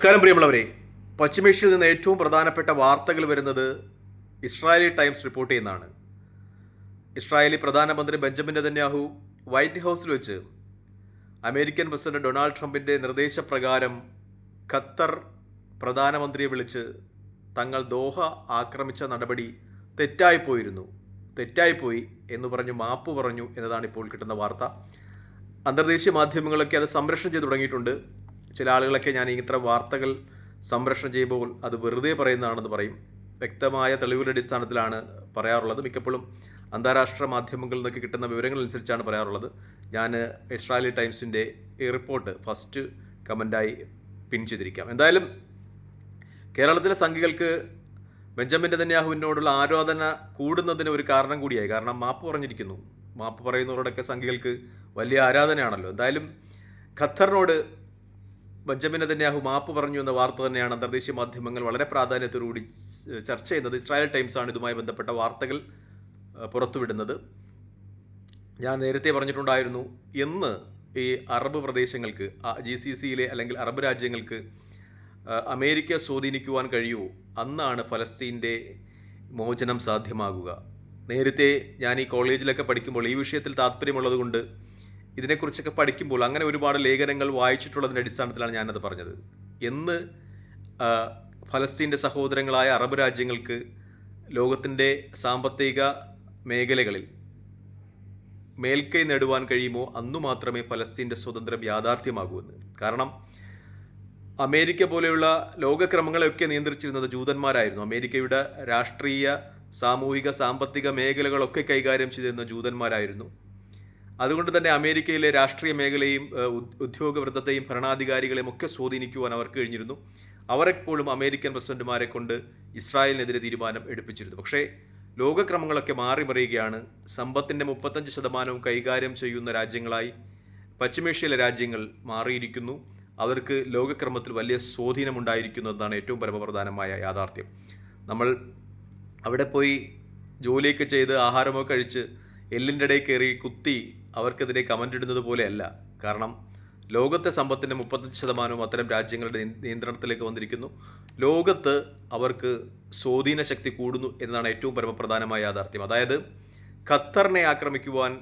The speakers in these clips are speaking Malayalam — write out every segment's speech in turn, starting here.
നമസ്കാരം പ്രിയമുള്ളവരെ. പശ്ചിമേഷ്യയിൽ നിന്ന് ഏറ്റവും പ്രധാനപ്പെട്ട വാർത്തകൾ വരുന്നത് ഇസ്രായേലി ടൈംസ് റിപ്പോർട്ട് ചെയ്യുന്നതാണ്. ഇസ്രായേലി പ്രധാനമന്ത്രി ബെഞ്ചമിൻ നെതന്യാഹു വൈറ്റ് ഹൗസിൽ വെച്ച് അമേരിക്കൻ പ്രസിഡന്റ് ഡൊണാൾഡ് ട്രംപിൻ്റെ നിർദ്ദേശപ്രകാരം ഖത്തർ പ്രധാനമന്ത്രിയെ വിളിച്ച് തങ്ങൾ ദോഹ ആക്രമിച്ച നടപടി തെറ്റായിപ്പോയി എന്ന് പറഞ്ഞ് മാപ്പ് പറഞ്ഞു എന്നതാണ് ഇപ്പോൾ കിട്ടുന്ന വാർത്ത. അന്തർദേശീയ മാധ്യമങ്ങളൊക്കെ അത് സംപ്രേഷണം ചെയ്ത് തുടങ്ങിയിട്ടുണ്ട്. ചില ആളുകളൊക്കെ ഞാൻ ഇത്തരം വാർത്തകൾ സംപ്രേഷണം ചെയ്യുമ്പോൾ അത് വെറുതെ പറയുന്നതാണെന്ന് പറയും. വ്യക്തമായ തെളിവുകളുടെ അടിസ്ഥാനത്തിലാണ് പറയാറുള്ളത്. മിക്കപ്പോഴും അന്താരാഷ്ട്ര മാധ്യമങ്ങളിൽ നിന്നൊക്കെ കിട്ടുന്ന വിവരങ്ങളനുസരിച്ചാണ് പറയാറുള്ളത്. ഞാൻ ഇസ്രായേലി ടൈംസിൻ്റെ ഈ റിപ്പോർട്ട് ഫസ്റ്റ് കമൻ്റായി പിൻ ചെയ്തിരിക്കാം. എന്തായാലും കേരളത്തിലെ സംഘികൾക്ക് ബെഞ്ചമിൻ നെതന്യാഹുവിനോടുള്ള ആരാധന കൂടുന്നതിന് ഒരു കാരണം കൂടിയായി. കാരണം മാപ്പ് പറഞ്ഞിരിക്കുന്നു. മാപ്പ് പറയുന്നവരോടൊക്കെ സംഘികൾക്ക് വലിയ ആരാധനയാണല്ലോ. എന്തായാലും ഖത്തറിനോട് ബെഞ്ചമിൻ നെതന്യാഹു മാപ്പ് പറഞ്ഞു എന്ന വാർത്ത തന്നെയാണ് അന്തർദേശീയ മാധ്യമങ്ങൾ വളരെ പ്രാധാന്യത്തോടുകൂടി ചർച്ച ചെയ്യുന്നത്. ഇസ്രായേൽ ടൈംസാണ് ഇതുമായി ബന്ധപ്പെട്ട വാർത്തകൾ പുറത്തുവിടുന്നത്. ഞാൻ നേരത്തെ പറഞ്ഞിട്ടുണ്ടായിരുന്നു, എന്ന് ഈ അറബ് പ്രദേശങ്ങൾക്ക്, GCCയിലെ അല്ലെങ്കിൽ അറബ് രാജ്യങ്ങൾക്ക് അമേരിക്ക സ്വാധീനിക്കുവാൻ കഴിയുമോ, അന്നാണ് ഫലസ്തീൻ്റെ മോചനം സാധ്യമാകുക. നേരത്തെ ഞാൻ ഈ കോളേജിലൊക്കെ പഠിക്കുമ്പോൾ ഈ വിഷയത്തിൽ താല്പര്യമുള്ളത് കൊണ്ട് ഇതിനെക്കുറിച്ചൊക്കെ പഠിക്കുമ്പോൾ അങ്ങനെ ഒരുപാട് ലേഖനങ്ങൾ വായിച്ചിട്ടുള്ളതിൻ്റെ അടിസ്ഥാനത്തിലാണ് ഞാനത് പറഞ്ഞത്. എന്ന് ഫലസ്തീൻ്റെ സഹോദരങ്ങളായ അറബ് രാജ്യങ്ങൾക്ക് ലോകത്തിൻ്റെ സാമ്പത്തിക മേഖലകളിൽ മേൽക്കൈ നേടുവാൻ കഴിയുമോ, അന്നു മാത്രമേ ഫലസ്തീൻ്റെ സ്വതന്ത്രം യാഥാർത്ഥ്യമാകൂ എന്ന്. കാരണം അമേരിക്ക പോലെയുള്ള ലോകക്രമങ്ങളെയൊക്കെ നിയന്ത്രിച്ചിരുന്നത് ജൂതന്മാരായിരുന്നു. അമേരിക്കയുടെ രാഷ്ട്രീയ, സാമൂഹിക, സാമ്പത്തിക മേഖലകളൊക്കെ കൈകാര്യം ചെയ്തിരുന്ന ജൂതന്മാരായിരുന്നു. അതുകൊണ്ട് തന്നെ അമേരിക്കയിലെ രാഷ്ട്രീയ മേഖലയും ഉദ്യോഗവൃത്തത്തെയും ഭരണാധികാരികളെയും ഒക്കെ സ്വാധീനിക്കുവാൻ അവർക്ക് കഴിഞ്ഞിരുന്നു. അവരെപ്പോഴും അമേരിക്കൻ പ്രസിഡന്റുമാരെ കൊണ്ട് ഇസ്രായേലിനെതിരെ തീരുമാനം എടുപ്പിച്ചിരുന്നു. പക്ഷേ ലോകക്രമങ്ങളൊക്കെ മാറിമറിയുകയാണ്. സമ്പത്തിൻ്റെ 35% കൈകാര്യം ചെയ്യുന്ന രാജ്യങ്ങളായി പശ്ചിമേഷ്യയിലെ രാജ്യങ്ങൾ മാറിയിരിക്കുന്നു. അവർക്ക് ലോകക്രമത്തിൽ വലിയ സ്വാധീനമുണ്ടായിരിക്കുന്നതാണ് ഏറ്റവും പരമപ്രധാനമായ യാഥാർത്ഥ്യം. നമ്മൾ അവിടെ പോയി ജോലിയൊക്കെ ചെയ്ത് ആഹാരമൊക്കെ കഴിച്ച് എല്ലിൻ്റെ ഇടയിൽ കയറി കുത്തി അവർക്കെതിരെ കമൻ്റ് ഇടുന്നത് പോലെയല്ല. കാരണം ലോകത്തെ സമ്പത്തിൻ്റെ 35% അത്തരം രാജ്യങ്ങളുടെ നിയന്ത്രണത്തിലേക്ക് വന്നിരിക്കുന്നു. ലോകത്ത് അവർക്ക് സ്വാധീന ശക്തി കൂടുന്നു എന്നതാണ് ഏറ്റവും പരമപ്രധാനമായ യാഥാർത്ഥ്യം. അതായത് ഖത്തറിനെ ആക്രമിക്കുവാൻ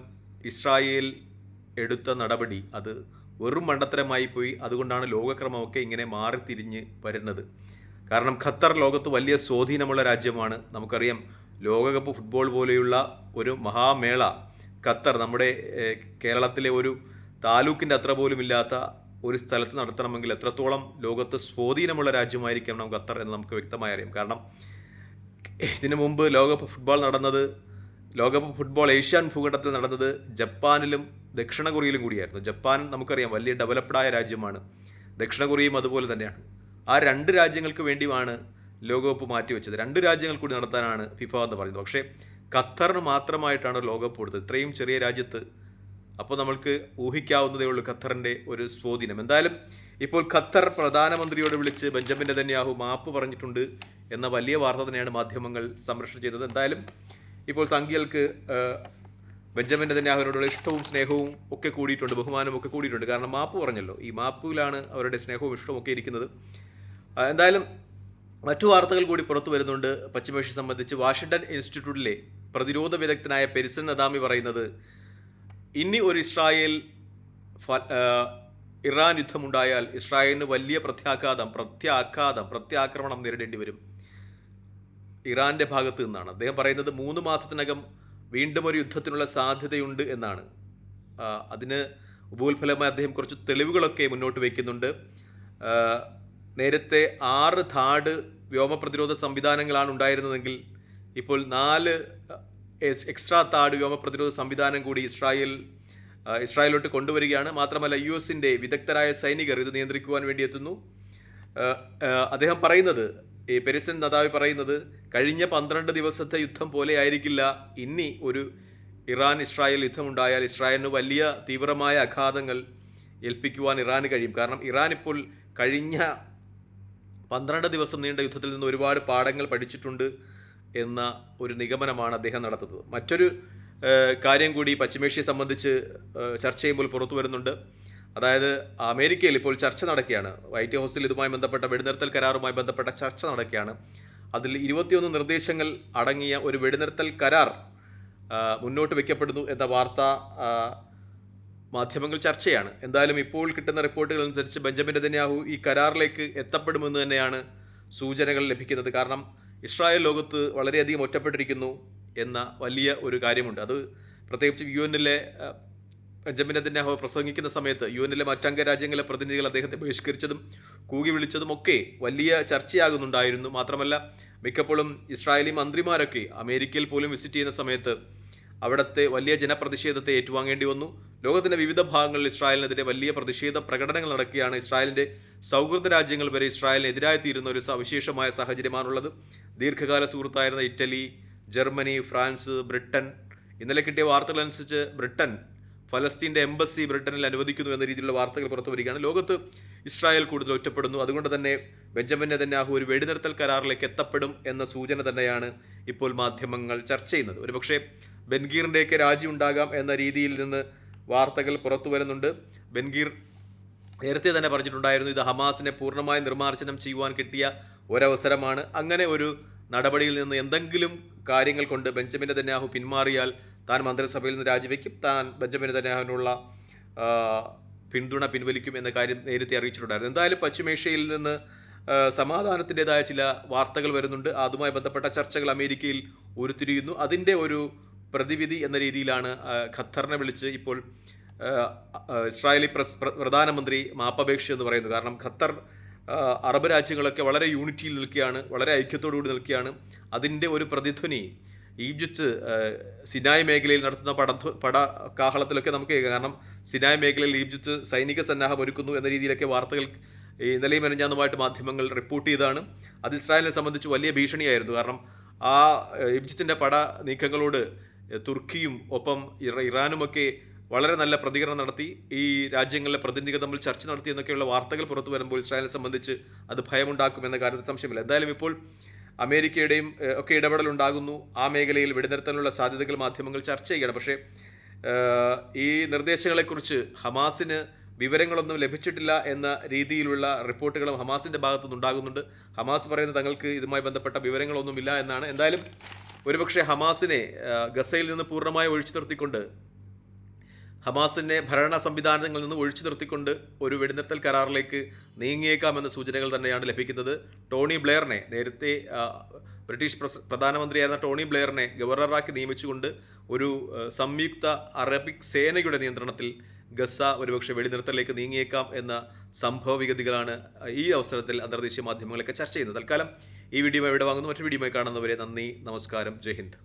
ഇസ്രായേൽ എടുത്ത നടപടി അത് വെറും മണ്ടത്തരമായി പോയി. അതുകൊണ്ടാണ് ലോകക്രമമൊക്കെ ഇങ്ങനെ മാറിത്തിരിഞ്ഞ് വരുന്നത്. കാരണം ഖത്തർ ലോകത്ത് വലിയ സ്വാധീനമുള്ള രാജ്യമാണ്. നമുക്കറിയാം, ലോകകപ്പ് ഫുട്ബോൾ പോലെയുള്ള ഒരു മഹാമേള ഖത്തർ, നമ്മുടെ കേരളത്തിലെ ഒരു താലൂക്കിൻ്റെ അത്ര പോലും ഇല്ലാത്ത ഒരു സ്ഥലത്ത് നടത്തണമെങ്കിൽ എത്രത്തോളം ലോകത്ത് സ്വാധീനമുള്ള രാജ്യമായിരിക്കണം ഖത്തർ എന്ന് നമുക്ക് വ്യക്തമായി അറിയാം. കാരണം ഇതിനു മുമ്പ് ലോകകപ്പ് ഫുട്ബോൾ ഏഷ്യൻ ഭൂഖണ്ഡത്തിൽ നടന്നത് ജപ്പാനിലും ദക്ഷിണ കൊറിയയിലും കൂടിയായിരുന്നു. ജപ്പാൻ നമുക്കറിയാം വലിയ ഡെവലപ്ഡായ രാജ്യമാണ്. ദക്ഷിണ കൊറിയയും അതുപോലെ തന്നെയാണ്. ആ രണ്ട് രാജ്യങ്ങൾക്ക് വേണ്ടിയാണ് ലോകകപ്പ് മാറ്റിവെച്ചത്. 2 രാജ്യങ്ങൾ കൂടി നടത്താനാണ് ഫിഫ എന്ന് പറയുന്നത്. പക്ഷേ ഖത്തറിന് മാത്രമായിട്ടാണ് ലോകകപ്പ് കൊടുത്തത്, ഇത്രയും ചെറിയ രാജ്യത്ത്. അപ്പോൾ നമ്മൾക്ക് ഊഹിക്കാവുന്നതേ ഉള്ളൂ ഖത്തറിൻ്റെ ഒരു സ്വാധീനം. എന്തായാലും ഇപ്പോൾ ഖത്തർ പ്രധാനമന്ത്രിയോട് വിളിച്ച് ബെഞ്ചമിൻ നെതന്യാഹു മാപ്പ് പറഞ്ഞിട്ടുണ്ട് എന്ന വലിയ വാർത്ത തന്നെയാണ് മാധ്യമങ്ങൾ സംപ്രേഷണം ചെയ്തത്. എന്തായാലും ഇപ്പോൾ സംഘികൾക്ക് ബെഞ്ചമിൻ നെതന്യാഹുവിനോടുള്ള ഇഷ്ടവും സ്നേഹവും ഒക്കെ കൂടിയിട്ടുണ്ട്, ബഹുമാനവും ഒക്കെ കൂടിയിട്ടുണ്ട്. കാരണം മാപ്പ് പറഞ്ഞല്ലോ. ഈ മാപ്പിലാണ് അവരുടെ സ്നേഹവും ഇഷ്ടവും ഒക്കെ ഇരിക്കുന്നത്. എന്തായാലും മറ്റു വാർത്തകൾ കൂടി പുറത്തു വരുന്നുണ്ട് പശ്ചിമേഷ്യ സംബന്ധിച്ച്. വാഷിംഗ്ടൺ ഇൻസ്റ്റിറ്റ്യൂട്ടിലെ പ്രതിരോധ വിദഗ്ധനായ പെരിസൻ നദാമി പറയുന്നത്, ഇനി ഒരു ഇറാൻ യുദ്ധമുണ്ടായാൽ ഇസ്രായേലിന് വലിയ പ്രത്യാക്രമണം നേരിടേണ്ടി വരും ഇറാന്റെ ഭാഗത്ത് നിന്നാണ്. അദ്ദേഹം പറയുന്നത് 3 മാസത്തിനകം വീണ്ടും ഒരു യുദ്ധത്തിനുള്ള സാധ്യതയുണ്ട് എന്നാണ്. അതിന് ഉപോത്ഫലമായി അദ്ദേഹം കുറച്ച് തെളിവുകളൊക്കെ മുന്നോട്ട് വയ്ക്കുന്നുണ്ട്. നേരത്തെ 6 ധാഡ് വ്യോമ പ്രതിരോധ സംവിധാനങ്ങളാണ് ഉണ്ടായിരുന്നതെങ്കിൽ ഇപ്പോൾ 4 എക്സ്ട്രാ താഡ് വ്യോമ പ്രതിരോധ സംവിധാനം കൂടി ഇസ്രായേലോട്ട് കൊണ്ടുവരികയാണ്. മാത്രമല്ല US-ൻ്റെ വിദഗ്ധരായ സൈനികർ ഇത് നിയന്ത്രിക്കുവാൻ വേണ്ടി എത്തുന്നു. അദ്ദേഹം പറയുന്നത്, ഈ പെരിസൻ നദാവി പറയുന്നത്, കഴിഞ്ഞ 12 ദിവസത്തെ യുദ്ധം പോലെ ആയിരിക്കില്ല ഇനി ഒരു ഇറാൻ-ഇസ്രായേൽ യുദ്ധമുണ്ടായാൽ ഇസ്രായേലിന് വലിയ തീവ്രമായ ആഘാതങ്ങൾ ഏൽപ്പിക്കുവാൻ ഇറാന് കഴിയും. കാരണം ഇറാൻ ഇപ്പോൾ കഴിഞ്ഞ 12 ദിവസം നീണ്ട യുദ്ധത്തിൽ നിന്ന് ഒരുപാട് പാഠങ്ങൾ പഠിച്ചിട്ടുണ്ട് എന്ന ഒരു നിഗമനമാണ് അദ്ദേഹം നടത്തുന്നത്. മറ്റൊരു കാര്യം കൂടി പശ്ചിമേഷ്യയെ സംബന്ധിച്ച് ചർച്ച ചെയ്യുമ്പോൾ പുറത്തു വരുന്നുണ്ട്. അതായത് അമേരിക്കയിൽ ഇപ്പോൾ ചർച്ച നടക്കുകയാണ്. വൈറ്റ് ഹൗസിൽ ഇതുമായി ബന്ധപ്പെട്ട വെടിനിർത്തൽ കരാറുമായി ബന്ധപ്പെട്ട ചർച്ച നടക്കുകയാണ്. അതിൽ 21 നിർദ്ദേശങ്ങൾ അടങ്ങിയ ഒരു വെടിനിർത്തൽ കരാർ മുന്നോട്ട് വയ്ക്കപ്പെടുന്നു എന്ന വാർത്ത മാധ്യമങ്ങൾ ചർച്ചയാണ്. എന്തായാലും ഇപ്പോൾ കിട്ടുന്ന റിപ്പോർട്ടുകൾ അനുസരിച്ച് ബെഞ്ചമിൻ നെതന്യാഹു ഈ കരാറിലേക്ക് എത്തപ്പെടുമെന്ന് തന്നെയാണ് സൂചനകൾ ലഭിക്കുന്നത്. കാരണം ഇസ്രായേൽ ലോകത്ത് വളരെയധികം ഒറ്റപ്പെട്ടിരിക്കുന്നു എന്ന വലിയ ഒരു കാര്യമുണ്ട്. അത് പ്രത്യേകിച്ച് UN-ലെ ബെഞ്ചമിൻ നെതന്യാഹു പ്രസംഗിക്കുന്ന സമയത്ത് UN-ലെ മറ്റംഗ രാജ്യങ്ങളിലെ പ്രതിനിധികൾ അദ്ദേഹത്തെ ബഹിഷ്കരിച്ചതും കൂകി വിളിച്ചതും ഒക്കെ വലിയ ചർച്ചയാകുന്നുണ്ടായിരുന്നു. മാത്രമല്ല മിക്കപ്പോഴും ഇസ്രായേലി മന്ത്രിമാരൊക്കെ അമേരിക്കയിൽ പോലും വിസിറ്റ് ചെയ്യുന്ന സമയത്ത് അവിടുത്തെ വലിയ ജനപ്രതിഷേധത്തെ ഏറ്റുവാങ്ങേണ്ടി വന്നു. ലോകത്തിൻ്റെ വിവിധ ഭാഗങ്ങളിൽ ഇസ്രായേലിനെതിരെ വലിയ പ്രതിഷേധ പ്രകടനങ്ങൾ നടക്കുകയാണ്. ഇസ്രായേലിൻ്റെ സൗഹൃദ രാജ്യങ്ങൾ വരെ ഇസ്രായേലിനെതിരായി തീരുന്ന ഒരു സവിശേഷമായ സാഹചര്യമാണുള്ളത്. ദീർഘകാല സുഹൃത്തായിരുന്ന ഇറ്റലി, ജർമ്മനി, ഫ്രാൻസ്, ബ്രിട്ടൻ, ഇന്നലെ കിട്ടിയ വാർത്തകൾ അനുസരിച്ച് ബ്രിട്ടൻ ഫലസ്തീൻ്റെ എംബസി ബ്രിട്ടനിൽ അനുവദിക്കുന്നു എന്ന രീതിയിലുള്ള വാർത്തകൾ പുറത്തു വരികയാണ്. ലോകത്ത് ഇസ്രായേൽ കൂടുതൽ ഒറ്റപ്പെടുന്നു. അതുകൊണ്ട് തന്നെ ബെഞ്ചമിൻ നെതന്യാഹു ഒരു വെടിനിർത്തൽ കരാറിലേക്ക് എത്തപ്പെടും എന്ന സൂചന തന്നെയാണ് ഇപ്പോൾ മാധ്യമങ്ങൾ ചർച്ച ചെയ്യുന്നത്. ഒരുപക്ഷെ ബെൻഗീറിൻ്റെയൊക്കെ രാജി ഉണ്ടാകാം എന്ന രീതിയിൽ നിന്ന് വാർത്തകൾ പുറത്തു വരുന്നുണ്ട്. ബെൻഗീർ നേരത്തെ തന്നെ പറഞ്ഞിട്ടുണ്ടായിരുന്നു, ഇത് ഹമാസിനെ പൂർണ്ണമായി നിർമ്മാർജ്ജനം ചെയ്യുവാൻ കിട്ടിയ ഒരവസരമാണ്. അങ്ങനെ ഒരു നടപടിയിൽ നിന്ന് എന്തെങ്കിലും കാര്യങ്ങൾ കൊണ്ട് ബെഞ്ചമിൻ നെതന്യാഹു പിന്മാറിയാൽ താൻ മന്ത്രിസഭയിൽ നിന്ന് രാജിവെക്കും, താൻ ബെഞ്ചമിൻ നെതന്യാഹുവിനുള്ള പിന്തുണ പിൻവലിക്കും എന്ന കാര്യം നേരത്തെ അറിയിച്ചിട്ടുണ്ടായിരുന്നു. എന്തായാലും പശ്ചിമേഷ്യയിൽ നിന്ന് സമാധാനത്തിൻ്റെതായ ചില വാർത്തകൾ വരുന്നുണ്ട്. അതുമായി ബന്ധപ്പെട്ട ചർച്ചകൾ അമേരിക്കയിൽ ഉരുത്തിരിയുന്നു. അതിൻ്റെ ഒരു പ്രതിവിധി എന്ന രീതിയിലാണ് ഖത്തറിനെ വിളിച്ച് ഇപ്പോൾ ഇസ്രായേലി പ്രധാനമന്ത്രി മാപ്പപേക്ഷ എന്ന് പറയുന്നത്. കാരണം ഖത്തർ അറബ് രാജ്യങ്ങളൊക്കെ വളരെ യൂണിറ്റിയിൽ നിൽക്കുകയാണ്, വളരെ ഐക്യത്തോടുകൂടി നിൽക്കുകയാണ്. അതിൻ്റെ ഒരു പ്രതിധ്വനി ഈജിപ്ത് സിനായ് മേഖലയിൽ നടത്തുന്ന പട കാഹളത്തിലൊക്കെ നമുക്ക് കേൾക്കാം. കാരണം സിനായ് മേഖലയിൽ ഈജിപ്ത് സൈനിക സന്നാഹം ഒരുക്കുന്നു എന്ന രീതിയിലൊക്കെ വാർത്തകൾ ഇന്നലെയും മെനഞ്ഞാന്നുമായിട്ട് മാധ്യമങ്ങൾ റിപ്പോർട്ട് ചെയ്തതാണ്. അത് ഇസ്രായേലിനെ സംബന്ധിച്ച് വലിയ ഭീഷണിയായിരുന്നു. കാരണം ആ ഈജിപ്തിൻ്റെ പട നീക്കങ്ങളോട് തുർക്കിയും ഒപ്പം ഇറാനുമൊക്കെ വളരെ നല്ല പ്രതികരണം നടത്തി. ഈ രാജ്യങ്ങളിലെ പ്രതിനിധികൾ തമ്മിൽ ചർച്ച നടത്തി എന്നൊക്കെയുള്ള വാർത്തകൾ പുറത്തു വരുമ്പോൾ ഇസ്രായേലിനെ സംബന്ധിച്ച് അത് ഭയമുണ്ടാക്കുമെന്ന കാര്യത്തിൽ സംശയമില്ല. എന്തായാലും ഇപ്പോൾ അമേരിക്കയുടെയും ഒക്കെ ഇടപെടലുണ്ടാകുന്നു. ആ മേഖലയിൽ വെടിനിർത്തലിനുള്ള സാധ്യതകൾ മാധ്യമങ്ങൾ ചർച്ച ചെയ്യുകയാണ്. പക്ഷേ ഈ നിർദ്ദേശങ്ങളെക്കുറിച്ച് ഹമാസിന് വിവരങ്ങളൊന്നും ലഭിച്ചിട്ടില്ല എന്ന രീതിയിലുള്ള റിപ്പോർട്ടുകളും ഹമാസിൻ്റെ ഭാഗത്തുനിന്ന് ഉണ്ടാകുന്നുണ്ട്. ഹമാസ് പറയുന്നത് തങ്ങൾക്ക് ഇതുമായി ബന്ധപ്പെട്ട വിവരങ്ങളൊന്നുമില്ല എന്നാണ്. എന്തായാലും ഒരുപക്ഷെ ഹമാസിനെ ഗസയിൽ നിന്ന് പൂർണ്ണമായി ഒഴിച്ചു നിർത്തിക്കൊണ്ട്, ഹമാസിനെ ഭരണ സംവിധാനങ്ങളിൽ നിന്ന് ഒഴിച്ചു നിർത്തിക്കൊണ്ട് ഒരു വെടിനിർത്തൽ കരാറിലേക്ക് നീങ്ങിയേക്കാമെന്ന സൂചനകൾ തന്നെയാണ് ലഭിക്കുന്നത്. ടോണി ബ്ലെയറിനെ, നേരത്തെ ബ്രിട്ടീഷ് പ്രധാനമന്ത്രിയായിരുന്ന ടോണി ബ്ലെയറിനെ ഗവർണറാക്കി നിയമിച്ചുകൊണ്ട് ഒരു സംയുക്ത അറബിക് സേനയുടെ നിയന്ത്രണത്തിൽ ഗസ ഒരുപക്ഷെ വെടിനിർത്തലിലേക്ക് നീങ്ങിയേക്കാം എന്ന സംഭവവിഗതികളാണ് ഈ അവസരത്തിൽ അന്തർദേശീയ മാധ്യമങ്ങളൊക്കെ ചർച്ച ചെയ്യുന്നത്. തൽക്കാലം ഈ വീഡിയോ ഇവിടെ വാങ്ങുന്നു. മറ്റൊരു വീഡിയോയുമായി കാണുന്നവരെ നന്ദി, നമസ്കാരം, ജയ് ഹിന്ദ്.